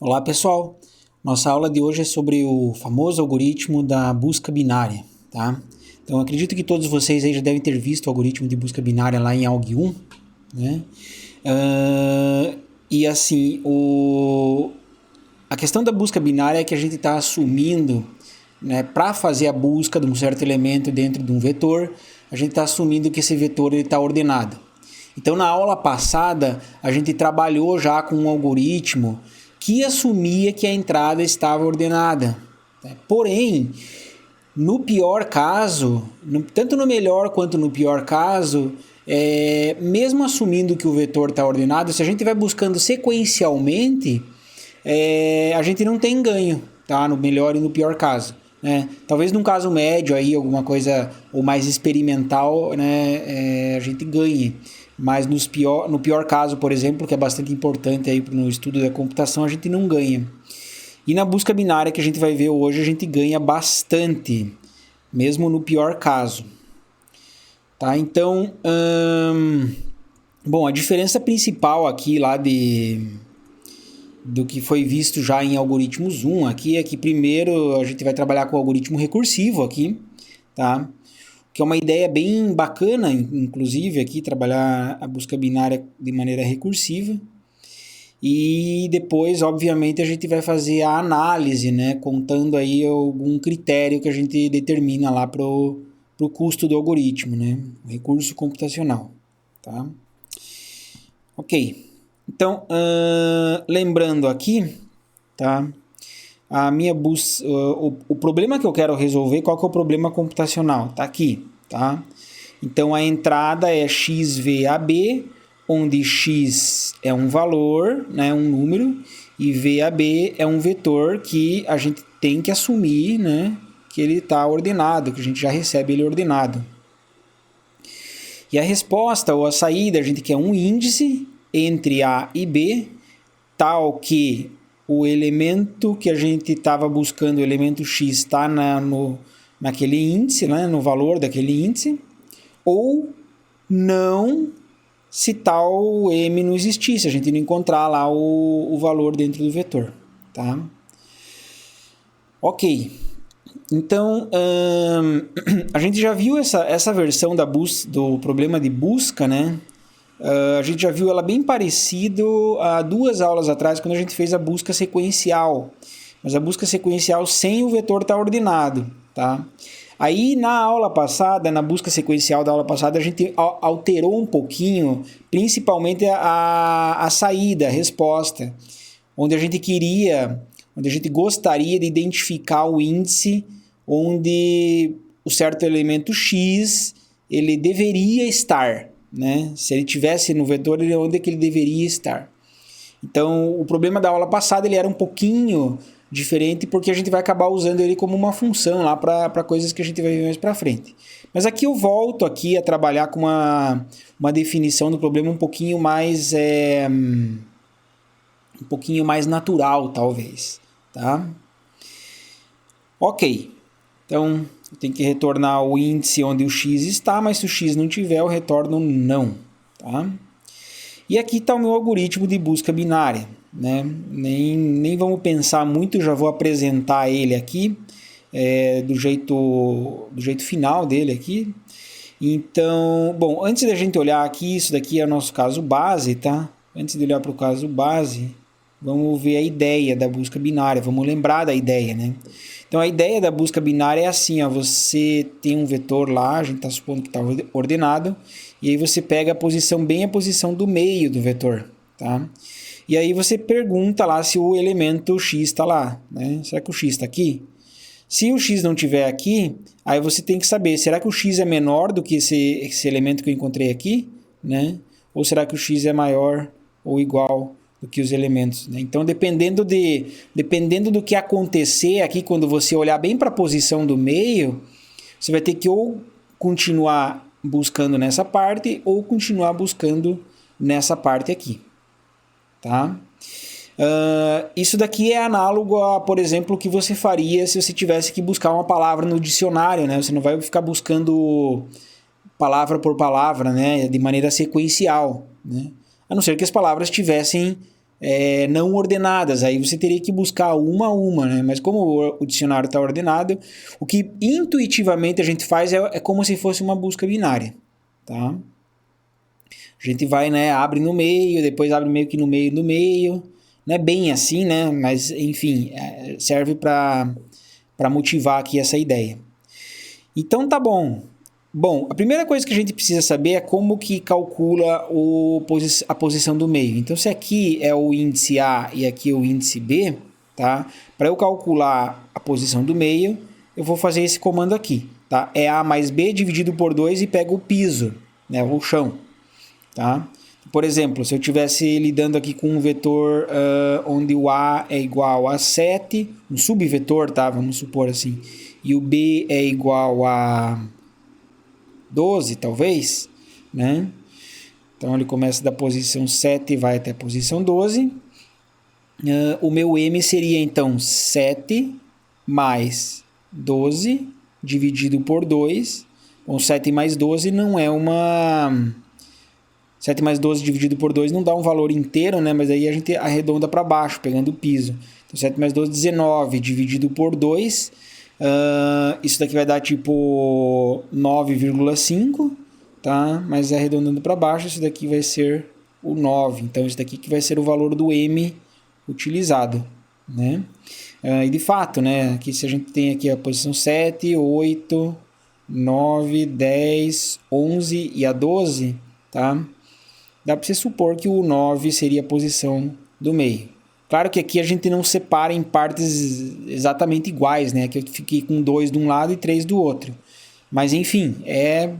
Olá pessoal, nossa aula de hoje é sobre o famoso algoritmo da busca binária, tá? Então acredito que todos vocês aí já devem ter visto o algoritmo de busca binária lá em Alg 1, né? E assim, a questão da busca binária é que a gente está assumindo, né, para fazer a busca de um certo elemento dentro de um vetor, a gente está assumindo que esse vetor está ordenado. Então, na aula passada, a gente trabalhou já com um algoritmo que assumia que a entrada estava ordenada. Porém, no pior caso, tanto no melhor quanto no pior caso, mesmo assumindo que o vetor está ordenado, se a gente vai buscando sequencialmente, a gente não tem ganho, tá? No melhor e no pior caso. Né? Talvez num caso médio aí, alguma coisa ou mais experimental, né, a gente ganhe. Mas no pior caso, por exemplo, que é bastante importante aí no estudo da computação, a gente não ganha. E na busca binária que a gente vai ver hoje, a gente ganha bastante, mesmo no pior caso. Tá? Então, bom, a diferença principal aqui lá do que foi visto já em algoritmos 1 aqui é que primeiro a gente vai trabalhar com o algoritmo recursivo aqui, tá? Que é uma ideia bem bacana, inclusive aqui, trabalhar a busca binária de maneira recursiva. E depois, obviamente, a gente vai fazer a análise, né? Contando aí algum critério que a gente determina lá pro custo do algoritmo, né? O recurso computacional, tá? Ok. Então, lembrando aqui, tá? A minha busca, o problema que eu quero resolver, qual que é o problema computacional? Tá aqui, tá? Então a entrada é XVAB, onde X é um valor, né, um número, e VAB é um vetor que a gente tem que assumir, né, que ele está ordenado, que a gente já recebe ele ordenado. E a resposta ou a saída, a gente quer um índice entre A e B, tal que o elemento que a gente estava buscando, o elemento X, está naquele índice, né, no valor daquele índice, ou não se tal M não existisse, a gente não encontrar lá o valor dentro do vetor. Tá? Ok. Então, a gente já viu essa versão do problema de busca, né? A gente já viu ela bem parecido há 2 aulas atrás, quando a gente fez a busca sequencial. Mas a busca sequencial sem o vetor estar ordenado. Tá? Aí na aula passada, na busca sequencial da aula passada, a gente alterou um pouquinho, principalmente a saída, a resposta, onde a gente gostaria de identificar o índice onde o certo elemento X ele deveria estar, né? Se ele tivesse no vetor, onde é que ele deveria estar? Então, o problema da aula passada ele era um pouquinho diferente porque a gente vai acabar usando ele como uma função lá para coisas que a gente vai ver mais para frente. Mas aqui eu volto aqui a trabalhar com uma definição do problema um pouquinho mais natural, talvez, tá? Ok. Então, eu tenho que retornar o índice onde o x está, mas se o x não tiver, eu retorno não, tá? E aqui está o meu algoritmo de busca binária, né? Nem vamos pensar muito, já vou apresentar ele aqui, do jeito final dele aqui. Então, bom, antes da gente olhar aqui, isso daqui é o nosso caso base, tá? Antes de olhar para o caso base, vamos ver a ideia da busca binária, vamos lembrar da ideia, né? Então, a ideia da busca binária é assim, ó, você tem um vetor lá, a gente está supondo que está ordenado, e aí você pega a posição do meio do vetor, tá? E aí você pergunta lá se o elemento x está lá, né? Será que o x está aqui? Se o x não estiver aqui, aí você tem que saber, será que o x é menor do que esse elemento que eu encontrei aqui, né? Ou será que o x é maior ou igual do que os elementos, né? Então, dependendo do que acontecer aqui, quando você olhar bem para a posição do meio, você vai ter que ou continuar buscando nessa parte ou continuar buscando nessa parte aqui, tá? Isso daqui é análogo a, por exemplo, o que você faria se você tivesse que buscar uma palavra no dicionário, né? Você não vai ficar buscando palavra por palavra, né? De maneira sequencial, né? A não ser que as palavras tivessem não ordenadas. Aí você teria que buscar uma a uma, né? Mas como o dicionário está ordenado, o que intuitivamente a gente faz é como se fosse uma busca binária, tá? A gente vai, né, abre no meio, depois abre meio que no meio. Não é bem assim, né? Mas, enfim, serve para motivar aqui essa ideia. Então, tá bom. Bom, a primeira coisa que a gente precisa saber é como que calcula a posição do meio. Então, se aqui é o índice A e aqui é o índice B, tá? Para eu calcular a posição do meio, eu vou fazer esse comando aqui, tá? É A mais B dividido por 2 e pego o piso, né? O chão, tá? Por exemplo, se eu estivesse lidando aqui com um vetor onde o A é igual a 7, um subvetor, tá? Vamos supor assim, e o B é igual a 12, talvez, né? Então, ele começa da posição 7 e vai até a posição 12. O meu M seria, então, 7 mais 12 dividido por 2. Bom, 7 mais 12 não é uma... 7 mais 12 dividido por 2 não dá um valor inteiro, né? Mas aí a gente arredonda para baixo, pegando o piso. Então, 7 mais 12, 19 dividido por 2... isso daqui vai dar tipo 9,5, tá? Mas arredondando para baixo, isso daqui vai ser o 9. Então, isso daqui que vai ser o valor do M utilizado, né? E de fato, né? Aqui, se a gente tem aqui a posição 7, 8, 9, 10, 11 e a 12, tá? Dá para você supor que o 9 seria a posição do meio. Claro que aqui a gente não separa em partes exatamente iguais, né? Que eu fiquei com 2 de um lado e 3 do outro. Mas enfim, é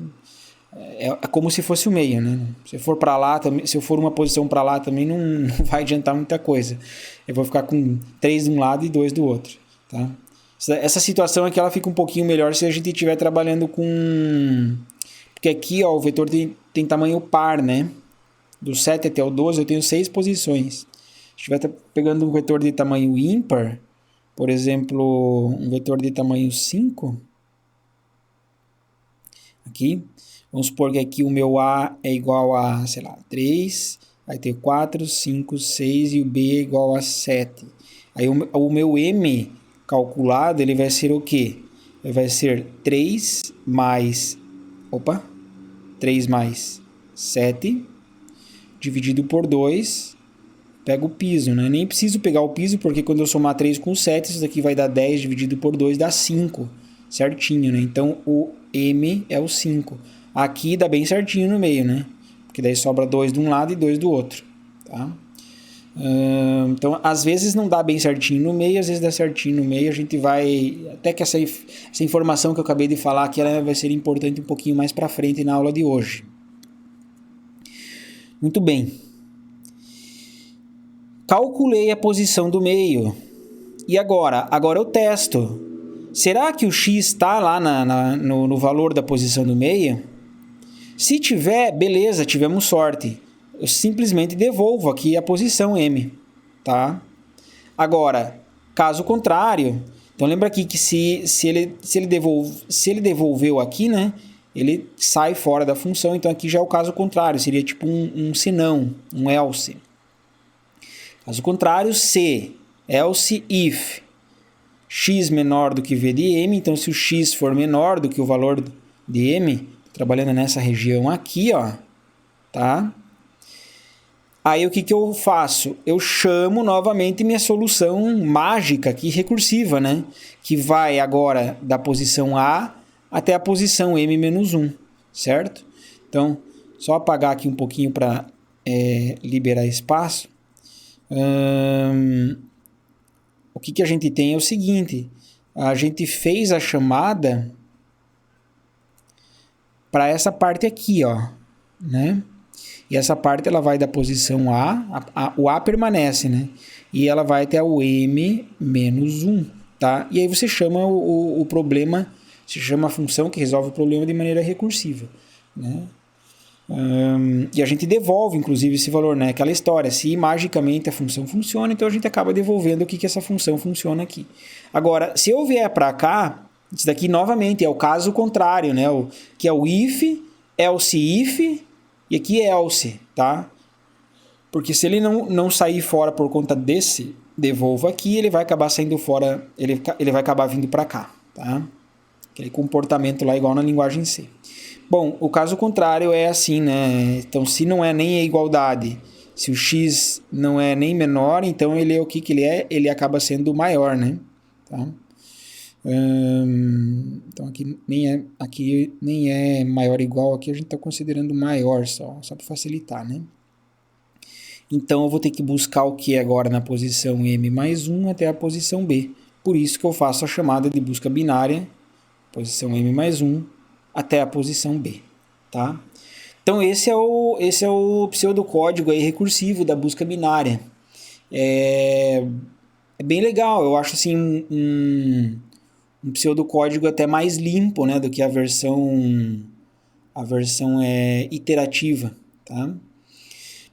como se fosse o meio, né? Se eu for para lá, se eu for uma posição para lá também não vai adiantar muita coisa. Eu vou ficar com 3 de um lado e 2 do outro, tá? Essa situação aqui ela fica um pouquinho melhor se a gente estiver trabalhando com... Porque aqui, ó, o vetor tem tamanho par, né? Do 7 até o 12 eu tenho 6 posições. Se estiver pegando um vetor de tamanho ímpar, por exemplo, um vetor de tamanho 5, aqui, vamos supor que aqui o meu A é igual a, sei lá, 3, vai ter 4, 5, 6 e o B é igual a 7. Aí o meu M calculado, ele vai ser o quê? Ele vai ser 3 mais 7 dividido por 2, pego o piso, né? Nem preciso pegar o piso, porque quando eu somar 3 com 7, isso daqui vai dar 10 dividido por 2, dá 5, certinho, né? Então, o M é o 5. Aqui dá bem certinho no meio, né? Porque daí sobra 2 de um lado e 2 do outro, tá? Então, às vezes não dá bem certinho no meio, às vezes dá certinho no meio. A gente vai... Até que essa informação que eu acabei de falar aqui, ela vai ser importante um pouquinho mais para frente na aula de hoje. Muito bem. Calculei a posição do meio. E agora? Agora eu testo. Será que o x está lá no valor da posição do meio? Se tiver, beleza, tivemos sorte. Eu simplesmente devolvo aqui a posição M, tá? Agora, caso contrário, então lembra aqui que se ele devolveu aqui, né? Ele sai fora da função, então aqui já é o caso contrário, seria tipo um senão, um else. Caso contrário, se, else if, x menor do que v de m, então se o x for menor do que o valor de m, trabalhando nessa região aqui, ó, tá? Aí o que eu faço? Eu chamo novamente minha solução mágica aqui, recursiva, né? Que vai agora da posição A até a posição m-1, certo? Então, só apagar aqui um pouquinho para liberar espaço. O que a gente tem é o seguinte, a gente fez a chamada para essa parte aqui, ó, né? E essa parte ela vai da posição o A permanece, né? E ela vai até o m-1, tá? E aí você chama o problema, você chama a função que resolve o problema de maneira recursiva, né? E a gente devolve, inclusive, esse valor, né? Aquela história, se magicamente a função funciona, então a gente acaba devolvendo o que essa função funciona aqui. Agora, se eu vier para cá, isso daqui novamente é o caso contrário, né? Que é o if, else if, e aqui é else, tá? Porque se ele não sair fora por conta desse devolvo aqui, ele vai acabar saindo fora, ele vai acabar vindo para cá, tá? Aquele comportamento lá igual na linguagem C. Bom, o caso contrário é assim, né? Então, se não é nem a igualdade, se o x não é nem menor, então ele é o que ele é? Ele acaba sendo maior, né? Tá? Então, aqui nem é maior ou igual, aqui a gente está considerando maior só para facilitar, né? Então, eu vou ter que buscar o que agora na posição M mais 1 até a posição B. Por isso que eu faço a chamada de busca binária, posição M mais 1, até a posição B. Tá? Então, esse é o pseudocódigo aí recursivo da busca binária. É bem legal, eu acho assim um pseudocódigo até mais limpo, né, do que a versão iterativa. Tá?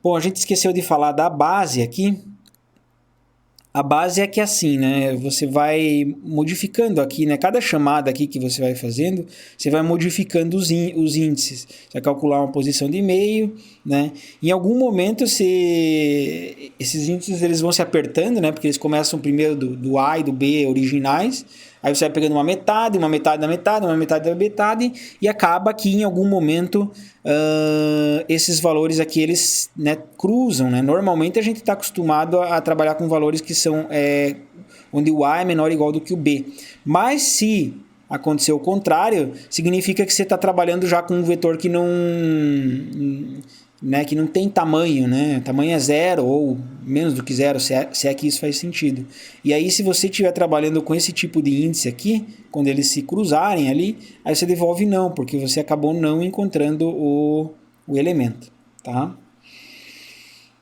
Bom, a gente esqueceu de falar da base aqui. A base é que assim, né? Você vai modificando aqui, né? Cada chamada aqui que você vai fazendo, você vai modificando os índices. Você vai calcular uma posição de meio, né? Em algum momento, esses índices eles vão se apertando, né? Porque eles começam primeiro do A e do B originais. Aí você vai pegando uma metade da metade, uma metade da metade, e acaba que em algum momento esses valores aqui eles, né, cruzam. Né? Normalmente a gente está acostumado a trabalhar com valores que são onde o A é menor ou igual do que o B. Mas se acontecer o contrário, significa que você está trabalhando já com um vetor que não tem tamanho, né? Tamanho é zero ou menos do que zero, se é que isso faz sentido. E aí, se você estiver trabalhando com esse tipo de índice aqui, quando eles se cruzarem ali, aí você devolve não, porque você acabou não encontrando o elemento, tá?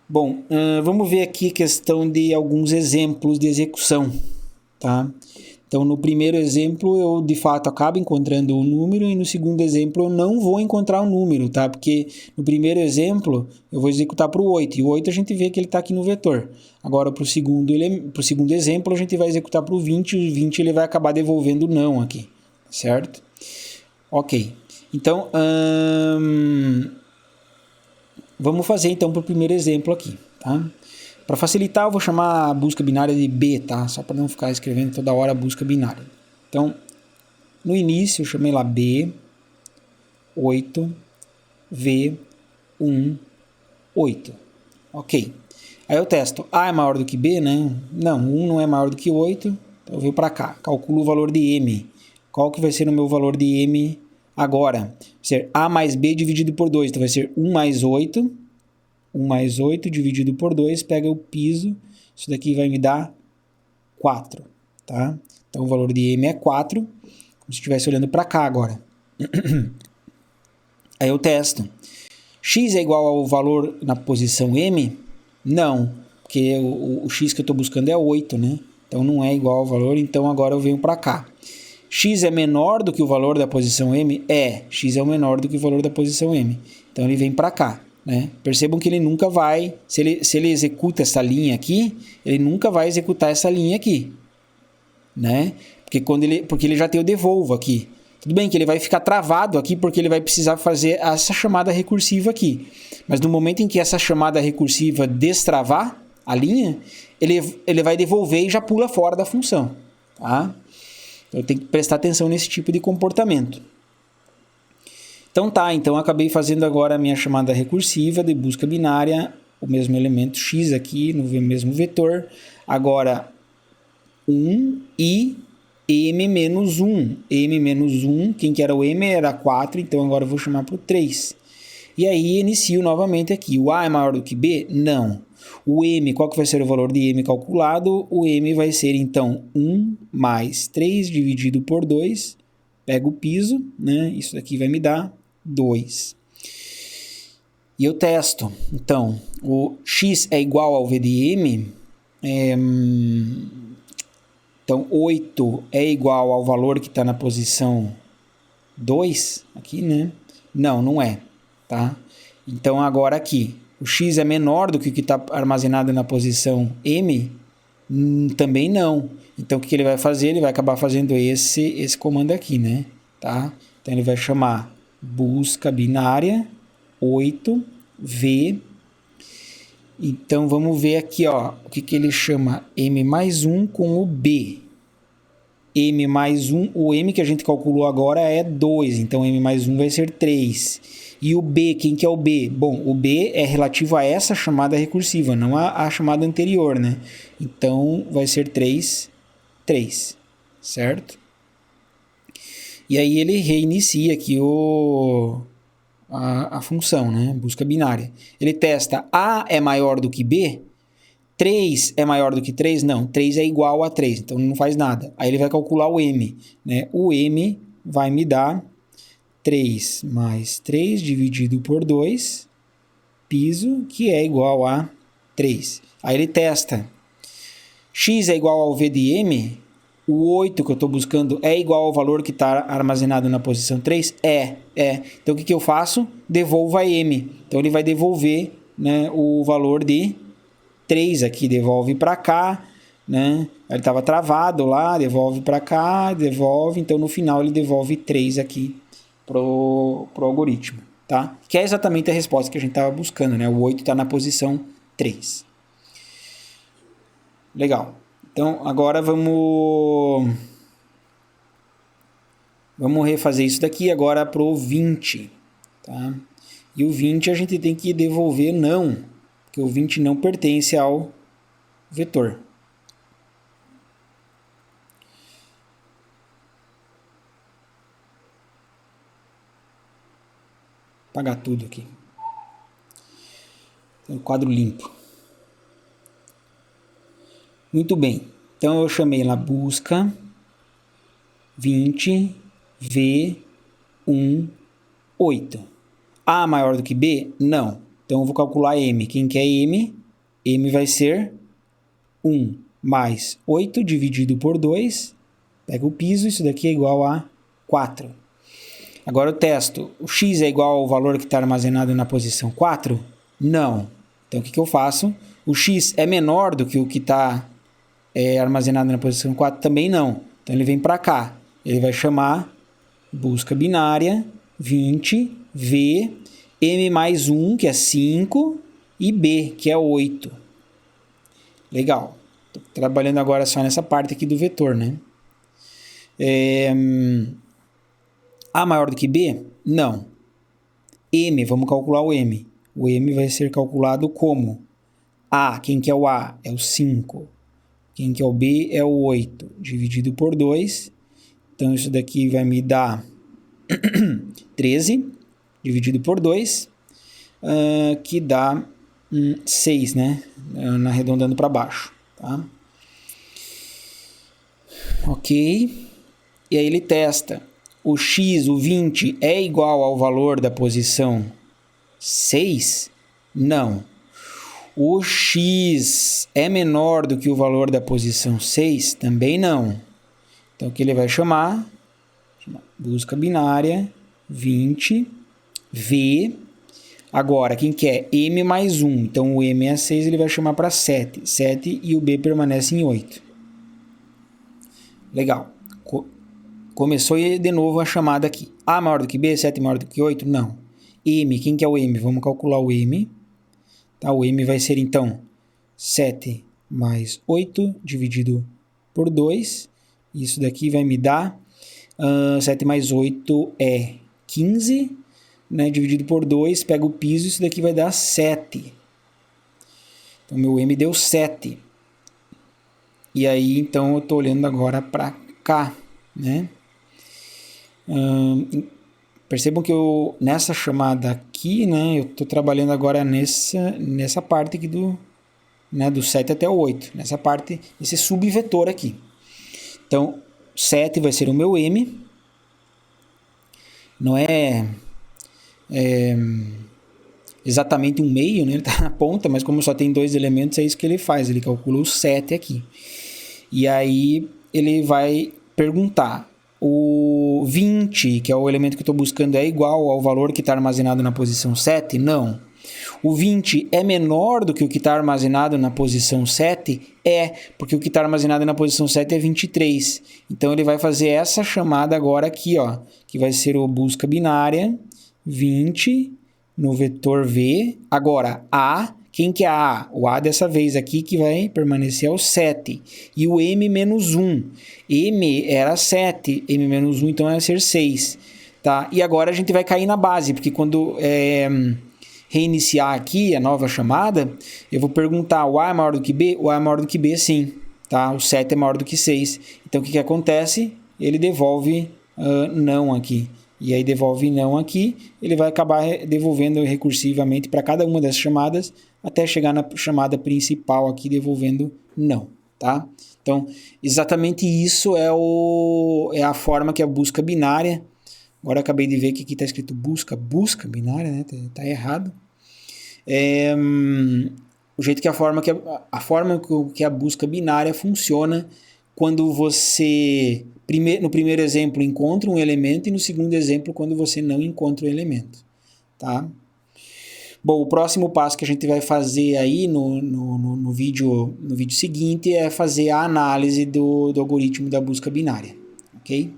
Bom, vamos ver aqui a questão de alguns exemplos de execução, tá? Então, no primeiro exemplo, eu de fato acabo encontrando um número e no segundo exemplo eu não vou encontrar um número, tá? Porque no primeiro exemplo eu vou executar para o 8 e o 8 a gente vê que ele está aqui no vetor. Agora, para o segundo exemplo, a gente vai executar para o 20 e o 20 ele vai acabar devolvendo não aqui, certo? Ok. Então, vamos fazer então para o primeiro exemplo aqui, tá? Para facilitar, eu vou chamar a busca binária de B, tá? Só para não ficar escrevendo toda hora a busca binária. Então, no início, eu chamei lá B, 8, V, 1, 8. Ok. Aí eu testo. A é maior do que B, né? Não, 1 não é maior do que 8. Então eu venho para cá. Calculo o valor de M. Qual que vai ser o meu valor de M agora? Vai ser A mais B dividido por 2. Então vai ser 1 mais 8. 1 mais 8 dividido por 2, pega o piso, isso daqui vai me dar 4, tá? Então o valor de M é 4, como se estivesse olhando para cá agora. Aí eu testo. X é igual ao valor na posição M? Não, porque o X que eu estou buscando é 8, né? Então não é igual ao valor, então agora eu venho para cá. X é menor do que o valor da posição M? É, X é o menor do que o valor da posição M. Então ele vem para cá. Né? Percebam que ele nunca vai, se ele executa essa linha aqui, ele nunca vai executar essa linha aqui, né? Porque ele já tem o devolvo aqui. Tudo bem que ele vai ficar travado aqui porque ele vai precisar fazer essa chamada recursiva aqui. Mas no momento em que essa chamada recursiva destravar a linha, ele vai devolver e já pula fora da função, tá? Então tem que prestar atenção nesse tipo de comportamento. Então então eu acabei fazendo agora a minha chamada recursiva de busca binária, o mesmo elemento x aqui, no mesmo vetor, agora 1 e m menos 1. M menos 1, quem que era o m era 4, então agora eu vou chamar para o 3. E aí inicio novamente aqui. O A é maior do que B? Não. O m, qual que vai ser o valor de m calculado? O m vai ser então 1 mais 3 dividido por 2, pego o piso, né? Isso daqui vai me dar 2. E eu testo. Então, o x é igual ao v de m. Então, 8 é igual ao valor que está na posição 2. Aqui, né? Não é. Tá? Então, agora aqui. O x é menor do que o que está armazenado na posição m? Também não. Então, o que ele vai fazer? Ele vai acabar fazendo esse comando aqui, né? Tá? Então, ele vai chamar busca binária 8V Então, vamos ver aqui, ó, o que ele chama M mais 1 com o B. M mais 1, o M que a gente calculou agora é 2, então M mais 1 vai ser 3. E o B, quem que é o B? Bom, o B é relativo a essa chamada recursiva, não a chamada anterior, né? Então, vai ser 3, 3, certo? E aí ele reinicia aqui a função, né? Busca binária. Ele testa A é maior do que B? 3 é maior do que 3? Não, 3 é igual a 3, então não faz nada. Aí ele vai calcular o M, né? O M vai me dar 3 mais 3 dividido por 2, piso, que é igual a 3. Aí ele testa. X é igual ao V de M? O 8 que eu estou buscando é igual ao valor que está armazenado na posição 3? É. Então o que eu faço? Devolvo a M. Então ele vai devolver, né, o valor de 3 aqui, devolve para cá, né? Ele estava travado lá, devolve para cá, devolve, então no final ele devolve 3 aqui pro algoritmo, tá? Que é exatamente a resposta que a gente estava buscando, né? O 8 está na posição 3. Legal. Então agora vamos refazer isso daqui agora pro 20, tá? E o 20 a gente tem que devolver não, porque o 20 não pertence ao vetor. Vou apagar tudo aqui. Tem um quadro limpo. Muito bem. Então eu chamei lá busca 20 V 1 8. A maior do que B? Não. Então eu vou calcular M. Quem que é M? M vai ser 1 mais 8 dividido por 2. Pega o piso, isso daqui é igual a 4. Agora eu testo. O X é igual ao valor que está armazenado na posição 4? Não. Então o que eu faço? O X é menor do que o que está armazenado na posição 4? Também não. Então ele vem para cá. Ele vai chamar busca binária 20 V M mais 1, que é 5, e B, que é 8. Legal. Estou trabalhando agora só nessa parte aqui do vetor, né? A maior do que B? Não. M, vamos calcular o M. O M vai ser calculado como? A, quem que é o A? É o 5. Quem que é o B? É o 8. Dividido por 2. Então, isso daqui vai me dar 13, dividido por 2, que dá 6, né? Arredondando para baixo, tá? Ok. E aí ele testa. O X, o 20, é igual ao valor da posição 6? Não. O X é menor do que o valor da posição 6? Também não. Então, o que ele vai chamar? Busca binária 20 V. Agora, quem quer? M mais 1. Então, o M é 6, ele vai chamar para 7. 7 e o B permanece em 8. Legal. Começou de novo a chamada aqui. A maior do que B, 7 maior do que 8? Não. M, quem que é o M? Vamos calcular o M. Tá, o M vai ser, então, 7 mais 8 dividido por 2. Isso daqui vai me dar 7 mais 8 é 15, né? Dividido por 2, pega o piso, isso daqui vai dar 7. Então, meu M deu 7. E aí, então, eu estou olhando agora para cá, né? Percebam que nessa chamada aqui, né? Eu estou trabalhando agora nessa parte aqui do 7 até o 8. Nessa parte, esse subvetor aqui. Então, 7 vai ser o meu M. Não é exatamente um meio, né? Ele está na ponta, mas como só tem 2 elementos, é isso que ele faz. Ele calcula o 7 aqui. E aí, ele vai perguntar. O 20, que é o elemento que eu estou buscando, é igual ao valor que está armazenado na posição 7? Não. O 20 é menor do que o que está armazenado na posição 7? É, porque o que está armazenado na posição 7 é 23. Então, ele vai fazer essa chamada agora aqui, ó, que vai ser o busca binária 20 no vetor V. Agora, A, Quem que é a A? O A dessa vez aqui que vai permanecer é o 7. E o M menos 1. M era 7, M menos 1 então vai ser 6. Tá? E agora a gente vai cair na base, porque quando reiniciar aqui a nova chamada, eu vou perguntar, o A é maior do que B? O A é maior do que B, sim. Tá? O 7 é maior do que 6. Então o que acontece? Ele devolve não aqui. E aí devolve não aqui, ele vai acabar devolvendo recursivamente para cada uma dessas chamadas, até chegar na chamada principal aqui devolvendo não, tá? Então, exatamente isso é a forma que a busca binária, agora eu acabei de ver que aqui está escrito busca binária, né? Tá errado. O jeito que a forma que a busca binária funciona quando você no primeiro exemplo encontra um elemento e no segundo exemplo quando você não encontra o elemento, tá? Bom, o próximo passo que a gente vai fazer aí no vídeo seguinte é fazer a análise do algoritmo da busca binária, ok?